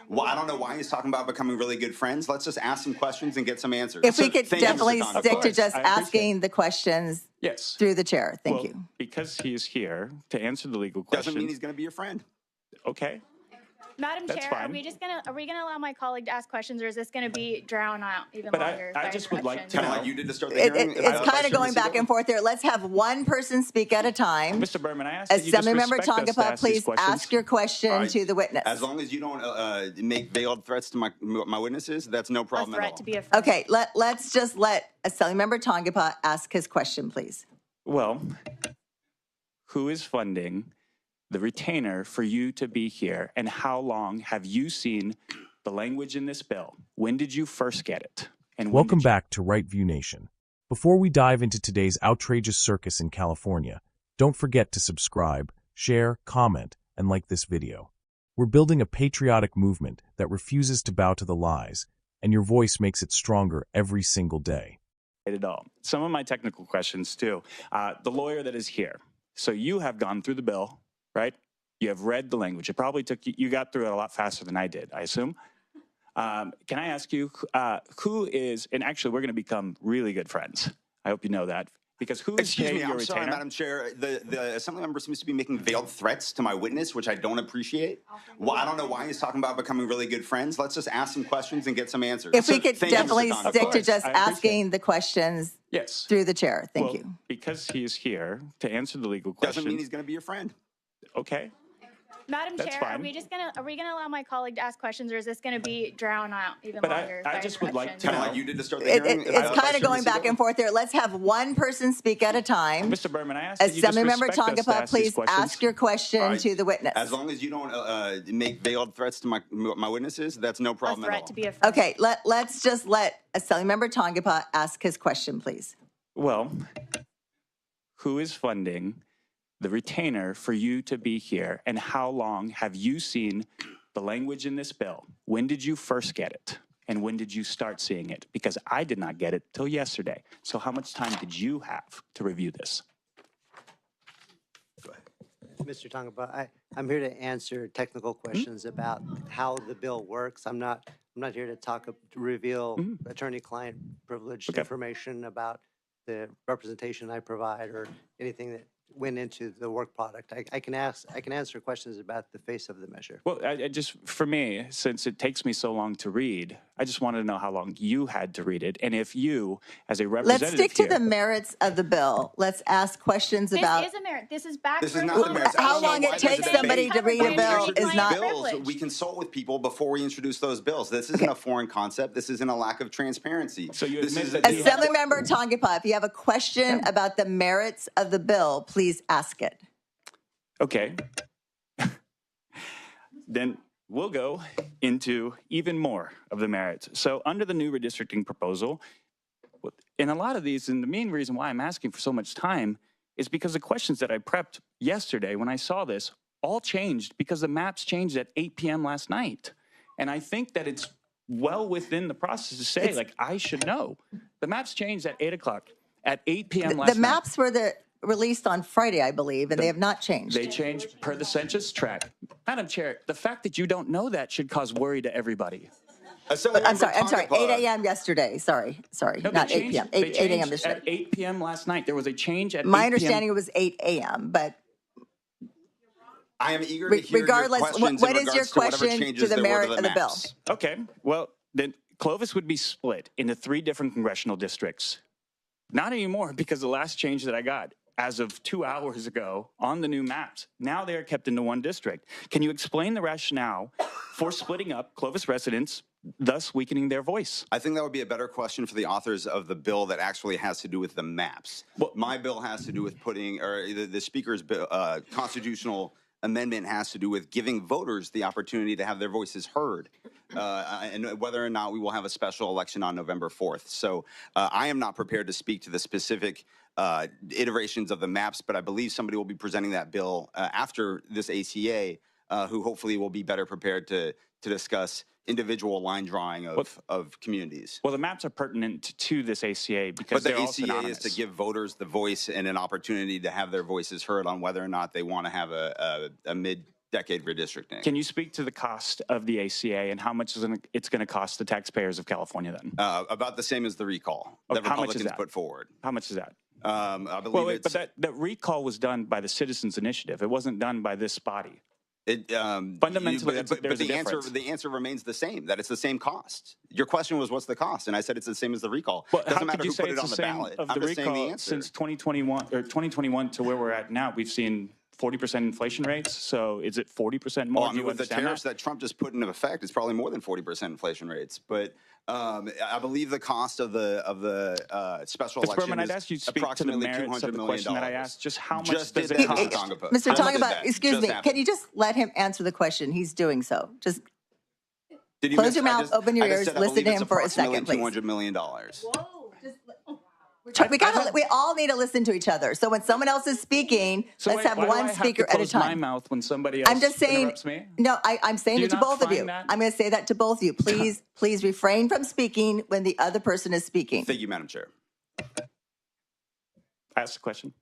Well, I don't know why he's talking about becoming really good friends. Let's just ask some questions and get some answers. If we could Thank you, Mr. definitely Tonga. stick to course, just I appreciate asking the questions Yes. through the chair. Thank Well, you. because he is here to answer the legal questions. Doesn't mean he's going to be your friend. Okay. Madam That's Chair, fine. are we gonna allow my colleague to ask questions, or is this gonna be drown out even But longer? I by just would like interruptions? to Kind of know. like you did to start the hearing. It's kind of going back and forth there. Let's have one person speak at a time. Mr. Berman, I ask that you just Assemblymember respect us to Tongapat, ask these please questions. ask your question All right. to the witness. As long as you don't make veiled threats to my witnesses, that's no A problem at threat all. to be a friend. Okay, let's just let Assemblymember Tongapat ask his question, please. Well, who is funding the retainer for you to be here, and how long have you seen the language in this bill? When did you first get it? And when Welcome did you- back to Right View Nation. Before we dive into today's outrageous circus in California, don't forget to subscribe, share, comment, and like this video. We're building a patriotic movement that refuses to bow to the lies, and your voice makes it stronger every single day. At all. Some of my technical questions too. The lawyer that is here. So you have gone through the bill, right? You have read the language. It probably took you got through it a lot faster than I did, I assume. Can I ask you who is, and actually we're going to become really good friends. I hope you know that. Because who is Excuse paying me, your I'm sorry, retainer? Madam Chair. The assembly member seems to be making veiled threats to my witness, which I don't appreciate. Well, I don't know why he's talking about becoming really good friends. Let's just ask some questions and get some answers. If we could Thank you, Mr. definitely Tonga. stick to course, just I appreciate asking the questions Yes. through the chair. Thank Well, you. because he is here to answer the legal questions. Doesn't mean he's going to be your friend. Okay. Madam That's Chair, fine. are we gonna allow my colleague to ask questions, or is this gonna be drown out even But longer? I by just would like interruptions? to Kind of know. like you did to start the hearing. It's kind of going back and forth there. Let's have one person speak at a time. Mr. Berman, I ask that you just Assemblymember respect us to Tongapat, ask these please questions. ask your question All right. to the witness. As long as you don't make veiled threats to my witnesses, that's no A problem at threat all. to be a friend. Okay, let's just let Assemblymember Tongapat ask his question, please. Well, who is funding the retainer for you to be here, and how long have you seen the language in this bill? When did you first get it? And when did you start seeing it? Because I did not get it till yesterday. So how much time did you have to review this? Mr. Tongapat, I'm here to answer technical questions about how the bill works. I'm not here to reveal attorney-client privileged information about the representation I provide or anything that went into the work product. I can answer questions about the face of the measure. Well, I just, for me, since it takes me so long to read, I just wanted to know how long you had to read it. And if you, as a representative Let's stick to here, the merits of the bill. Let's ask questions about. This is a merit. This is back. This for is not the merits. I How don't know long why it there's takes a somebody debate. to read a When we bill introduce is not. bills, we consult with people before we introduce those bills. This isn't a foreign concept. This isn't a lack of transparency. So you this admit is that you have- Assemblymember Tongapat, if you have a question about the merits of the bill, please ask it. Okay. Then we'll go into even more of the merits. So under the new redistricting proposal, and a lot of these, and the main reason why I'm asking for so much time is because the questions that I prepped yesterday when I saw this all changed because the maps changed at 8 p.m. last night. And I think that it's well within the process to say, like, I should know. The maps changed at 8 o'clock, at 8 p.m. last night. The maps were released on Friday, I believe, and they have not changed. They changed per the census tract. Madam Chair, the fact that you don't know that should cause worry to everybody. I'm sorry, 8 a.m. yesterday. Sorry, No, not they 8 p.m. changed- 8 they a.m. changed yesterday. At 8 p.m. last night, there was a change at 8 My p.m. understanding it was 8 a.m., but I am eager to hear regardless, your questions what in is your regards to whatever question changes to the there were merit to of the bill? maps. Okay, well, then Clovis would be split into 3 different congressional districts. Not anymore, because the last change that I got as of 2 hours ago on the new maps, now they are kept into 1 district. Can you explain the rationale for splitting up Clovis residents, thus weakening their voice? I think that would be a better question for the authors of the bill that actually has to do with the maps. Well, my bill has to do with putting, or the speaker's bill, constitutional amendment has to do with giving voters the opportunity to have their voices heard, and whether or not we will have a special election on November 4th. So I am not prepared to speak to the specific iterations of the maps, but I believe somebody will be presenting that bill after this ACA, who hopefully will be better prepared to discuss individual line drawing of communities. Well, the maps are pertinent to this ACA because But the they're all ACA synonymous. is to give voters the voice and an opportunity to have their voices heard on whether or not they want to have a decade redistricting. Can you speak to the cost of the ACA and how much it's going to cost the taxpayers of California then? About the same as the recall that how much is Republicans that? put forward. How much is that? I believe Well, wait, it's... but that recall was done by the Citizens Initiative. It wasn't done by this body. Fundamentally, there's a the difference. answer remains the same, that it's the same cost. Your question was, what's the cost? And I said it's the same as the recall. Well, Doesn't how matter could you who say put it it's on the the same ballot. of I'm the just saying the recall answer. since 2021 to where we're at now? We've seen 40% inflation rates. So is it 40% more? Well, I mean, with the tariffs that Trump just put into effect, it's probably more than 40% inflation rates. But I believe the cost of the special Mr. election Berman, I'd is ask you to speak to the approximately merits $200 of the million. question that I asked. Just how much Just does did it that, Mr. cost? Tongapo. Mr. Just Tongapo, did that. excuse Just me. happened. Can you just let him answer the question? He's doing so. Just Did you close miss- your I mouth, just- open your I just ears, said I listen believe to it's him for a second, approximately please. $200 million. We all need to listen to each other. So when someone else is speaking, So let's wait, have why do one I have speaker to at a close my time. mouth when somebody else I'm just saying, interrupts me? no, I'm saying Do it to you not both of find you. that- I'm going to say that to both of you. Please refrain from speaking when the other person is speaking. Thank you, Madam Chair. Ask the question.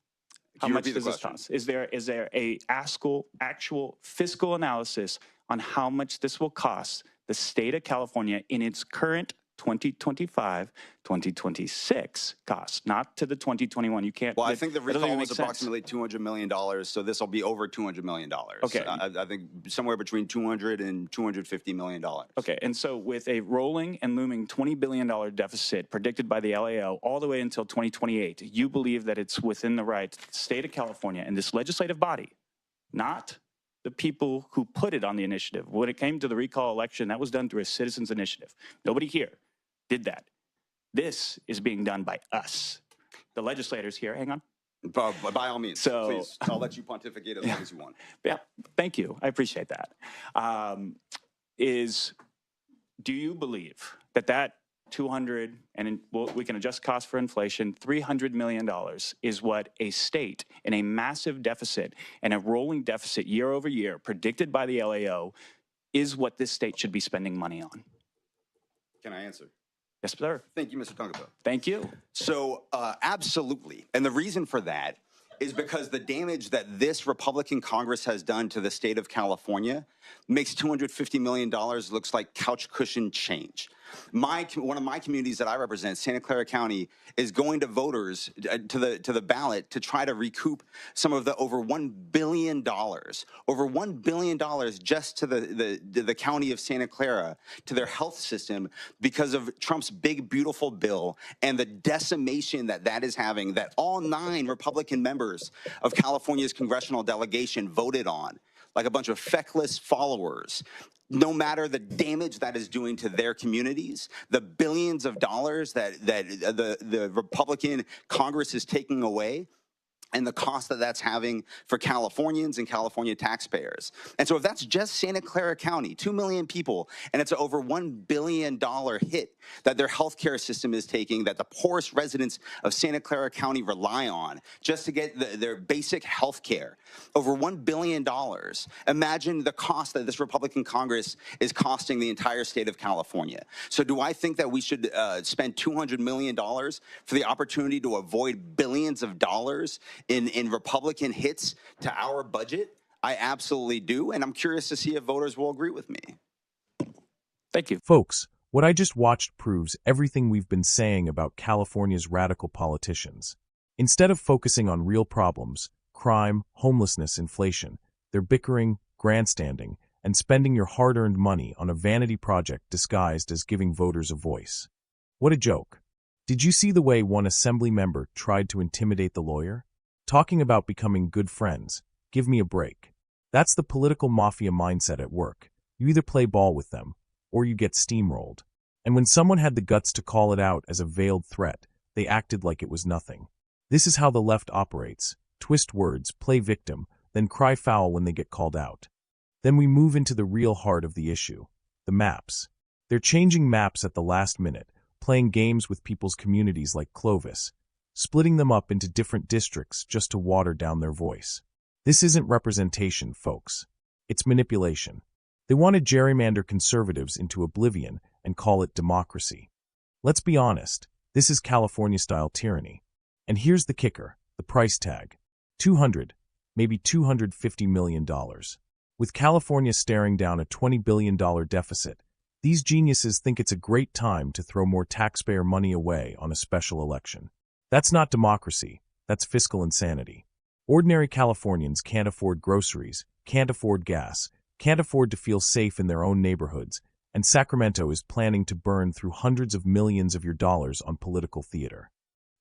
How Can you much repeat the does this question? cost? Is there a actual fiscal analysis on how much this will cost the state of California in its current 2025, 2026 cost, not to the 2021? You can't. Well, I think the that doesn't even recall was make sense. approximately $200 million, so this will be over $200 million. Okay. I think somewhere between $200 and $250 million. Okay, and so with a rolling and looming $20 billion deficit predicted by the LAO all the way until 2028, you believe that it's within the right state of California and this legislative body, not the people who put it on the initiative. When it came to the recall election, that was done through a citizens initiative. Nobody here did that. This is being done by us. The legislators here, hang on. By all means, So- please, I'll let you pontificate as long as you want. Yeah, thank you. I appreciate that. Do you believe that 200, and we can adjust costs for inflation, $300 million is what a state in a massive deficit and a rolling deficit year over year predicted by the LAO is what this state should be spending money on? Can I answer? Yes, sir. Thank you, Mr. Tongapo. Thank you. So, absolutely. And the reason for that is because the damage that this Republican Congress has done to the state of California makes $250 million looks like couch cushion change. One of my communities that I represent, Santa Clara County, is going to voters to the ballot to try to recoup some of the over $1 billion just to the county of Santa Clara, to their health system, because of Trump's big, beautiful bill and the decimation that is having, that all 9 Republican members of California's congressional delegation voted on, like a bunch of feckless followers. No matter the damage that is doing to their communities, the billions of dollars that the Republican Congress is taking away, and the cost that's having for Californians and California taxpayers. And so if that's just Santa Clara County, 2 million people, and it's an over $1 billion hit that their healthcare system is taking, that the poorest residents of Santa Clara County rely on just to get their basic health care, over $1 billion. Imagine the cost that this Republican Congress is costing the entire state of California. So do I think that we should spend $200 million for the opportunity to avoid billions of dollars in Republican hits to our budget? I absolutely do, and I'm curious to see if voters will agree with me. Thank you. Folks, what I just watched proves everything we've been saying about California's radical politicians. Instead of focusing on real problems, crime, homelessness, inflation, they're bickering, grandstanding, and spending your hard-earned money on a vanity project disguised as giving voters a voice. What a joke. Did you see the way one assembly member tried to intimidate the lawyer? Talking about becoming good friends. Give me a break. That's the political mafia mindset at work. You either play ball with them, or you get steamrolled. And when someone had the guts to call it out as a veiled threat, they acted like it was nothing. This is how the left operates. Twist words, play victim, then cry foul when they get called out. Then we move into the real heart of the issue, the maps. They're changing maps at the last minute, playing games with people's communities like Clovis, splitting them up into different districts just to water down their voice. This isn't representation, folks. It's manipulation. They want to gerrymander conservatives into oblivion and call it democracy. Let's be honest, this is California-style tyranny. And here's the kicker, the price tag. $200, maybe $250 million. With California staring down a $20 billion deficit, these geniuses think it's a great time to throw more taxpayer money away on a special election. That's not democracy, that's fiscal insanity. Ordinary Californians can't afford groceries, can't afford gas, can't afford to feel safe in their own neighborhoods, and Sacramento is planning to burn through hundreds of millions of your dollars on political theater.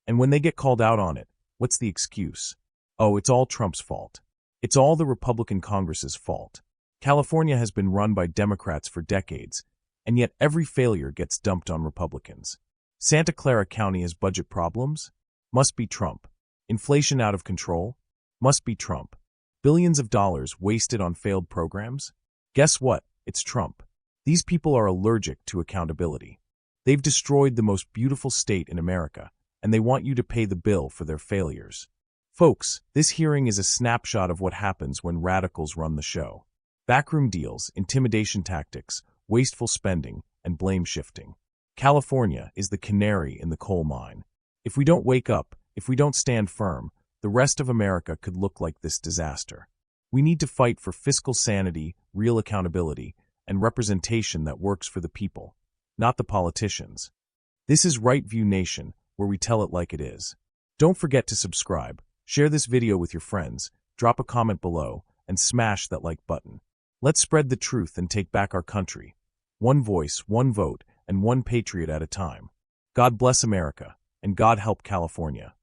And when they get called out on it, what's the excuse? Oh, it's all Trump's fault. It's all the Republican Congress's fault. California has been run by Democrats for decades, and yet every failure gets dumped on Republicans. Santa Clara County has budget problems? Must be Trump. Inflation out of control? Must be Trump. Billions of dollars wasted on failed programs? Guess what? It's Trump. These people are allergic to accountability. They've destroyed the most beautiful state in America, and they want you to pay the bill for their failures. Folks, this hearing is a snapshot of what happens when radicals run the show. Backroom deals, intimidation tactics, wasteful spending, and blame shifting. California is the canary in the coal mine. If we don't wake up, if we don't stand firm, the rest of America could look like this disaster. We need to fight for fiscal sanity, real accountability, and representation that works for the people, not the politicians. This is Right View Nation, where we tell it like it is. Don't forget to subscribe, share this video with your friends, drop a comment below, and smash that like button. Let's spread the truth and take back our country. One voice, one vote, and one patriot at a time. God bless America, and God help California.